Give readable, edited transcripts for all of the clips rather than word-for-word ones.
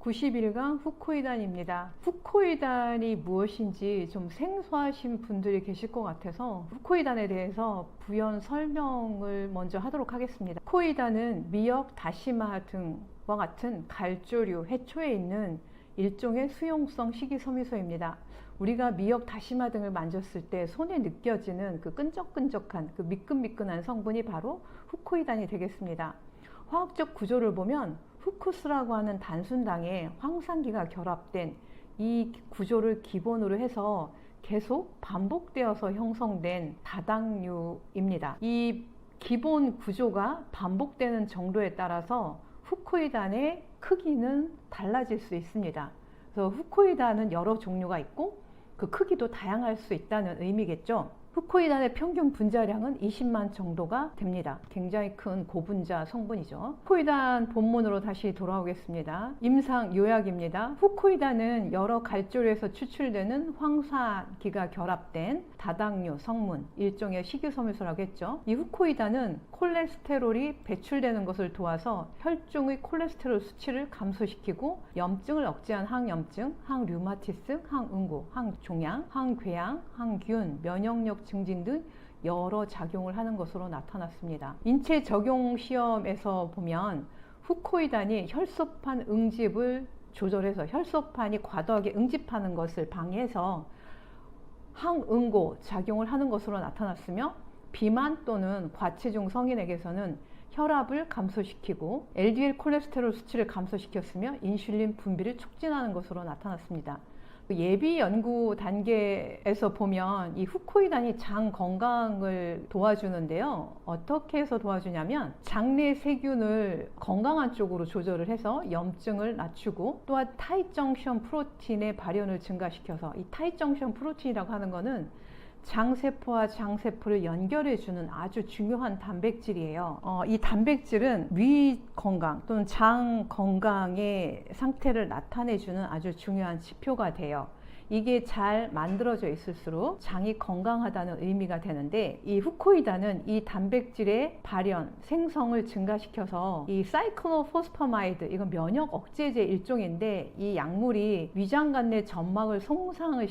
90일간 후코이단입니다. 후코이단이 무엇인지 좀 생소하신 분들이 계실 것 같아서 후코이단에 대해서 부연 설명을 먼저 하도록 하겠습니다. 후코이단은 미역, 다시마 등과 같은 갈조류, 해초에 있는 일종의 수용성 식이섬유소입니다. 우리가 미역, 다시마 등을 만졌을 때 손에 느껴지는 그 끈적끈적한, 그 미끈미끈한 성분이 바로 후코이단이 되겠습니다. 화학적 구조를 보면 후쿠스라고 하는 단순당에 황산기가 결합된 이 구조를 기본으로 해서 계속 반복되어서 형성된 다당류입니다. 이 기본 구조가 반복되는 정도에 따라서 후코이단의 크기는 달라질 수 있습니다. 그래서 후코이단은 여러 종류가 있고 그 크기도 다양할 수 있다는 의미겠죠. 후코이단의 평균 분자량은 20만 정도가 됩니다. 굉장히 큰 고분자 성분이죠. 후코이단 본문으로 다시 돌아오겠습니다. 임상 요약입니다. 후코이단은 여러 갈조류에서 추출되는 황산기가 결합된 다당류 성분, 일종의 식이섬유소라고 했죠. 이 후코이단은 콜레스테롤이 배출되는 것을 도와서 혈중의 콜레스테롤 수치를 감소시키고 염증을 억제한 항염증, 항류마티스, 항응고, 항종양, 항궤양, 항균, 면역력 증진 등 여러 작용을 하는 것으로 나타났습니다. 인체 적용 시험에서 보면 후코이단이 혈소판 응집을 조절해서 혈소판이 과도하게 응집하는 것을 방해해서 항응고 작용을 하는 것으로 나타났으며 비만 또는 과체중 성인에게서는 혈압을 감소시키고 LDL 콜레스테롤 수치를 감소시켰으며 인슐린 분비를 촉진하는 것으로 나타났습니다. 예비 연구 단계에서 보면 이 후코이단이 장 건강을 도와주는데요. 어떻게 해서 도와주냐면 장내 세균을 건강한 쪽으로 조절을 해서 염증을 낮추고 또한 타잇 정션 프로틴의 발현을 증가시켜서 이 타잇 정션 프로틴이라고 하는 거는 장세포와 장세포를 연결해주는 아주 중요한 단백질이에요. 이 단백질은 위 건강 또는 장 건강의 상태를 나타내주는 아주 중요한 지표가 돼요. 이게 잘 만들어져 있을수록 장이 건강하다는 의미가 되는데 이 후코이단은 이 단백질의 발현, 생성을 증가시켜서 이 사이클로포스파마이드, 이건 면역 억제제 일종인데 이 약물이 위장관 내 점막을 손상을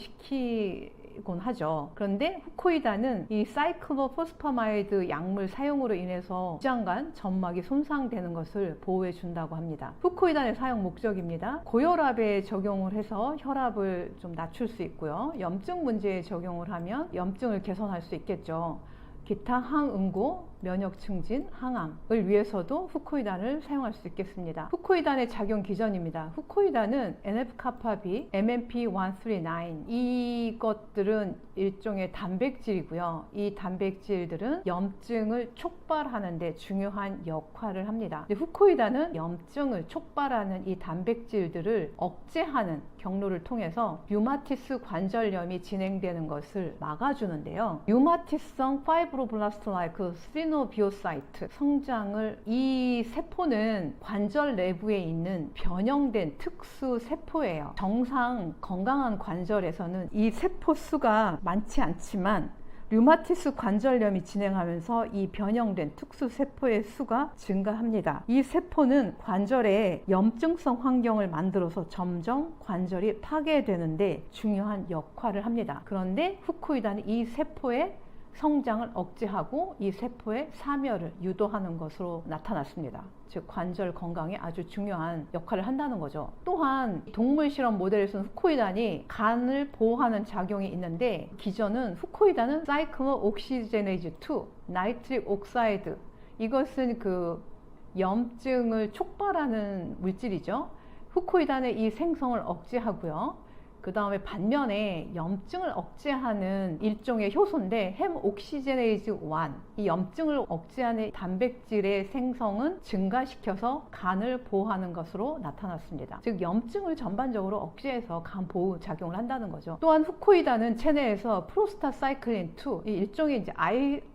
곤 하죠. 그런데 후코이단은 이 사이클로포스파마이드 약물 사용으로 인해서 위장관 점막이 손상되는 것을 보호해 준다고 합니다. 후코이단의 사용 목적입니다. 고혈압에 적용을 해서 혈압을 좀 낮출 수 있고요. 염증 문제에 적용을 하면 염증을 개선할 수 있겠죠. 기타 항응고, 면역 증진, 항암을 위해서도 후코이단을 사용할 수 있겠습니다. 후코이단의 작용 기전입니다. 후코이단은 NF-kappa-B, MMP-139 이것들은 일종의 단백질이고요. 이 단백질들은 염증을 촉발하는 데 중요한 역할을 합니다. 근데 후코이단은 염증을 촉발하는 이 단백질들을 억제하는 경로를 통해서 류마티스 관절염이 진행되는 것을 막아주는데요. 류마티스성 파이브로블라스트 라이크 시노비오사이트 성장을, 이 세포는 관절 내부에 있는 변형된 특수 세포예요. 정상 건강한 관절에서는 이 세포 수가 많지 않지만 류마티스 관절염이 진행하면서 이 변형된 특수 세포의 수가 증가합니다. 이 세포는 관절에 염증성 환경을 만들어서 점점 관절이 파괴되는데 중요한 역할을 합니다. 그런데 후코이단이 이 세포의 성장을 억제하고 이 세포의 사멸을 유도하는 것으로 나타났습니다. 즉 관절 건강에 아주 중요한 역할을 한다는 거죠. 또한 동물 실험 모델에서는 후코이단이 간을 보호하는 작용이 있는데 기전은 후코이단은 사이클로옥시제네이즈 2, 나이트릭 옥사이드, 이것은 그 염증을 촉발하는 물질이죠. 후코이단의 이 생성을 억제하고요. 그 다음에 반면에 염증을 억제하는 일종의 효소인데 햄옥시제네이즈 1, 이 염증을 억제하는 단백질의 생성은 증가시켜서 간을 보호하는 것으로 나타났습니다. 즉 염증을 전반적으로 억제해서 간 보호 작용을 한다는 거죠. 또한 후코이단은 체내에서 프로스타사이클린 2, 이 일종의 이제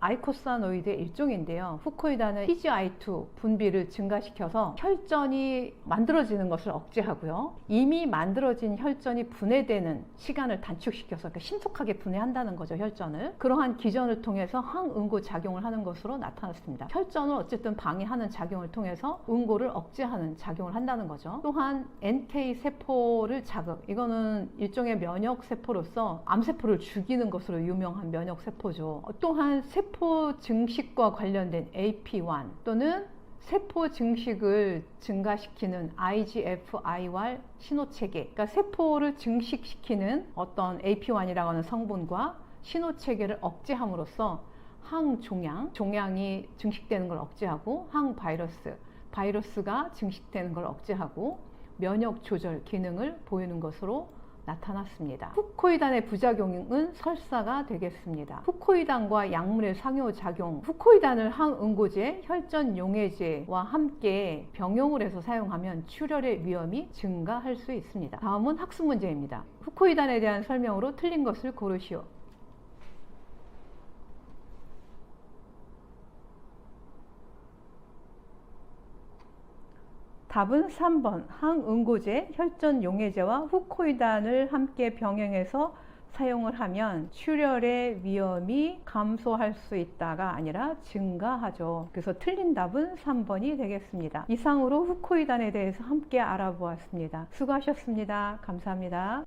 아이코사노이드의 일종인데요. 후코이단은 PGI2 분비를 증가시켜서 혈전이 만들어지는 것을 억제하고요. 이미 만들어진 혈전이 분해 분해되는 시간을 단축시켜서 신속하게 분해한다는 거죠, 혈전을. 그러한 기전을 통해서 항응고 작용을 하는 것으로 나타났습니다. 혈전을 어쨌든 방해하는 작용을 통해서 응고를 억제하는 작용을 한다는 거죠. 또한 NK 세포를 자극, 이거는 일종의 면역 세포로서 암세포를 죽이는 것으로 유명한 면역 세포죠. 또한 세포 증식과 관련된 AP1 또는 세포 증식을 증가시키는 IGF-IR 신호체계, 그러니까 세포를 증식시키는 어떤 AP1이라고 하는 성분과 신호체계를 억제함으로써 항종양, 종양이 증식되는 걸 억제하고 항바이러스, 바이러스가 증식되는 걸 억제하고 면역 조절 기능을 보이는 것으로 나타났습니다. 후코이단의 부작용은 설사가 되겠습니다. 후코이단과 약물의 상호작용, 후코이단을 항응고제, 혈전 용해제와 함께 병용을 해서 사용하면 출혈의 위험이 증가할 수 있습니다. 다음은 학습 문제입니다. 후코이단에 대한 설명으로 틀린 것을 고르시오. 답은 3번 항응고제, 혈전 용해제와 후코이단을 함께 병행해서 사용을 하면 출혈의 위험이 감소할 수 있다가 아니라 증가하죠. 그래서 틀린 답은 3번이 되겠습니다. 이상으로 후코이단에 대해서 함께 알아보았습니다. 수고하셨습니다. 감사합니다.